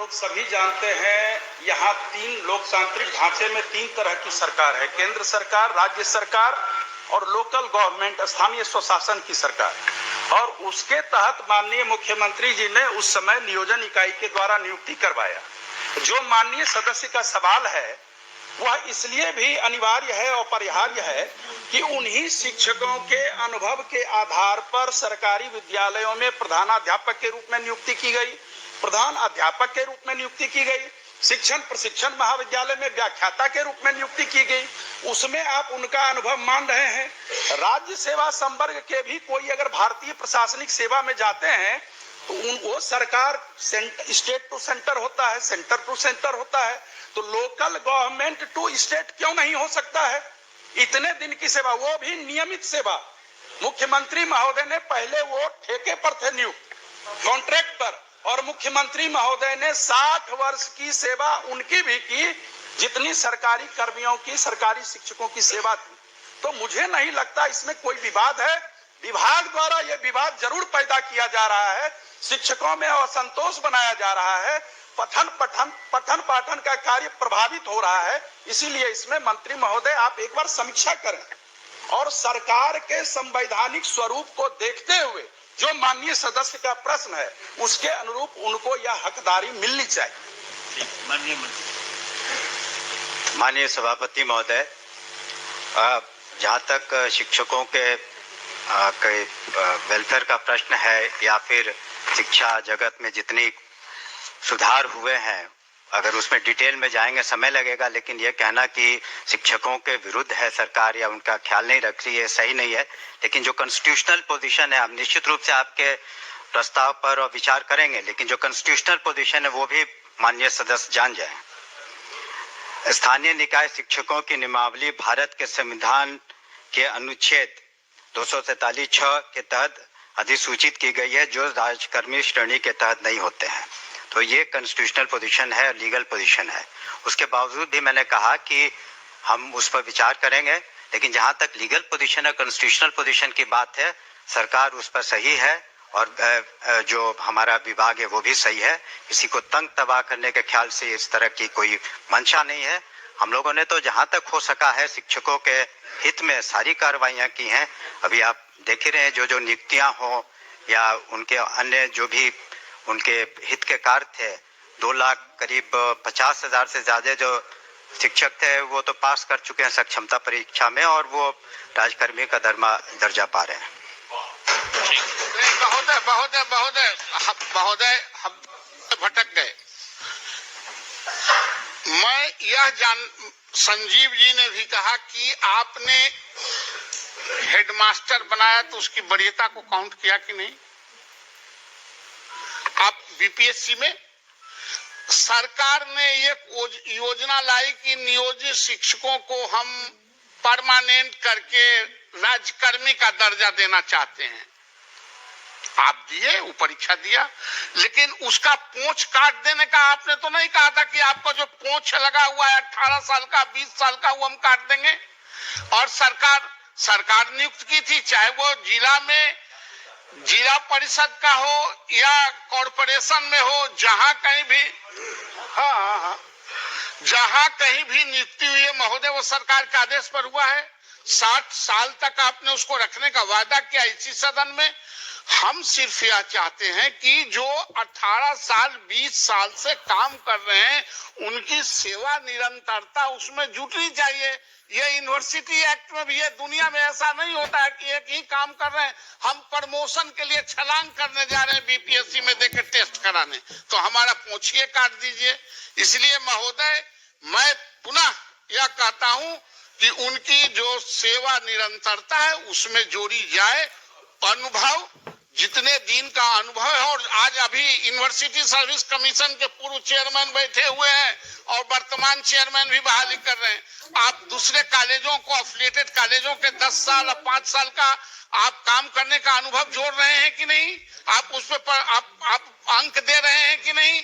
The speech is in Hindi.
लोग सभी जानते हैं, यहाँ तीन लोकतांत्रिक ढांचे में तीन तरह की सरकार है। केंद्र सरकार, राज्य सरकार और लोकल गवर्नमेंट, स्थानीय स्वशासन की सरकार। और उसके तहत माननीय मुख्यमंत्री जी ने उस समय नियोजन इकाई के द्वारा नियुक्ति करवाया। जो माननीय सदस्य का सवाल है वह इसलिए भी अनिवार्य है और अपरिहार्य है कि उन्हीं शिक्षकों के अनुभव के आधार पर सरकारी विद्यालयों में प्रधानाध्यापक के रूप में नियुक्ति की गई, प्रधान अध्यापक के रूप में नियुक्ति की गई, शिक्षण प्रशिक्षण महाविद्यालय में व्याख्याता के रूप में नियुक्ति की गई। उसमें आप उनका अनुभव मान रहे हैं। राज्य सेवा संवर्ग के भी कोई अगर भारतीय प्रशासनिक सेवा में जाते हैं तो वो सरकार स्टेट टू सेंटर होता है, सेंटर टू सेंटर होता है, तो लोकल गवर्नमेंट टू स्टेट क्यों नहीं हो सकता है? इतने दिन की सेवा, वो भी नियमित सेवा। मुख्यमंत्री महोदय ने पहले वो ठेके पर थे नियुक्त, कॉन्ट्रैक्ट पर, और मुख्यमंत्री महोदय ने 60 वर्ष की सेवा उनकी भी की जितनी सरकारी कर्मियों की, सरकारी शिक्षकों की सेवा थी। तो मुझे नहीं लगता इसमें कोई विवाद है। विभाग द्वारा यह विवाद जरूर पैदा किया जा रहा है, शिक्षकों में असंतोष बनाया जा रहा है, पठन पाठन का कार्य प्रभावित हो रहा है। इसीलिए इसमें मंत्री महोदय आप एक बार समीक्षा करें और सरकार के संवैधानिक स्वरूप को देखते हुए जो माननीय सदस्य का प्रश्न है उसके अनुरूप उनको यह हकदारी मिलनी चाहिए। माननीय सभापति महोदय, जहाँ तक शिक्षकों के वेलफेयर का प्रश्न है या फिर शिक्षा जगत में जितनी सुधार हुए हैं, अगर उसमें डिटेल में जाएंगे समय लगेगा, लेकिन ये कहना कि शिक्षकों के विरुद्ध है सरकार या उनका ख्याल नहीं रख रही है, सही नहीं है। लेकिन जो कॉन्स्टिट्यूशनल पोजीशन है, हम निश्चित रूप से आपके प्रस्ताव पर विचार करेंगे, लेकिन जो कॉन्स्टिट्यूशनल पोजीशन है वो भी माननीय सदस्य जान जाए। स्थानीय निकाय शिक्षकों की नियमावली भारत के संविधान के अनुच्छेद 243(6) के तहत अधिसूचित की गई है, जो राजकर्मी श्रेणी के तहत नहीं होते हैं। तो ये कॉन्स्टिट्यूशनल पोजीशन है, लीगल पोजीशन है। उसके बावजूद भी मैंने कहा कि हम उस पर विचार करेंगे, लेकिन जहाँ तक लीगल पोजीशन है, कॉन्स्टिट्यूशनल पोजीशन की बात है, सरकार उस पर सही है और जो हमारा विभाग है वो भी सही है। किसी को तंग तबाह करने के ख्याल से इस तरह की कोई मंशा नहीं है। हम लोगों ने तो जहाँ तक हो सका है शिक्षकों के हित में सारी कार्रवाइयाँ की हैं। अभी आप देख ही रहे हैं, जो नियुक्तियाँ हो या उनके अन्य जो भी उनके हित के कार्य थे, 2 लाख करीब 50,000 से ज्यादा जो शिक्षक थे वो तो पास कर चुके हैं सक्षमता परीक्षा में और वो राजकर्मी का दर्जा पा रहे हैं। महोदय हम भटक गए। मैं यह संजीव जी ने भी कहा कि आपने हेडमास्टर बनाया तो उसकी वरीयता को काउंट किया कि नहीं? आप बीपीएससी में सरकार ने एक योजना लाई कि नियोजित शिक्षकों को हम परमानेंट करके राज्यकर्मी का दर्जा देना चाहते हैं। आप दिए, वो परीक्षा दिया, लेकिन उसका पोंछ काट देने का आपने तो नहीं कहा था कि आपका जो पोंछ लगा हुआ है 18 साल का, 20 साल का, वो हम काट देंगे। और सरकार नियुक्त की थी, चाहे वो जिला परिषद का हो या कॉर्पोरेशन में हो, जहां कहीं भी जहां कहीं भी नियुक्ति हुई है महोदय, वो सरकार के आदेश पर हुआ है। 60 साल तक आपने उसको रखने का वादा किया इसी सदन में। हम सिर्फ यह चाहते हैं कि जो 18 साल 20 साल से काम कर रहे हैं उनकी सेवा निरंतरता उसमें जुटनी चाहिए। ये यूनिवर्सिटी एक्ट में भी है, दुनिया में ऐसा नहीं होता है कि एक ही काम कर रहे हैं, हम प्रमोशन के लिए छलांग करने जा रहे हैं बीपीएससी में देकर टेस्ट कराने, तो हमारा पोंछिए काट दीजिए। इसलिए महोदय मैं पुनः यह कहता हूं कि उनकी जो सेवा निरंतरता है उसमें जोड़ी जाए। अनुभव, जितने दिन का अनुभव है, और आज अभी यूनिवर्सिटी सर्विस कमीशन के पूर्व चेयरमैन बैठे हुए हैं और वर्तमान चेयरमैन भी बहाली कर रहे हैं। आप दूसरे कॉलेजों को, एफिलिएटेड कॉलेजों के 10 साल और 5 साल का आप काम करने का अनुभव जोड़ रहे हैं कि नहीं? आप उस पर आप अंक दे रहे हैं कि नहीं?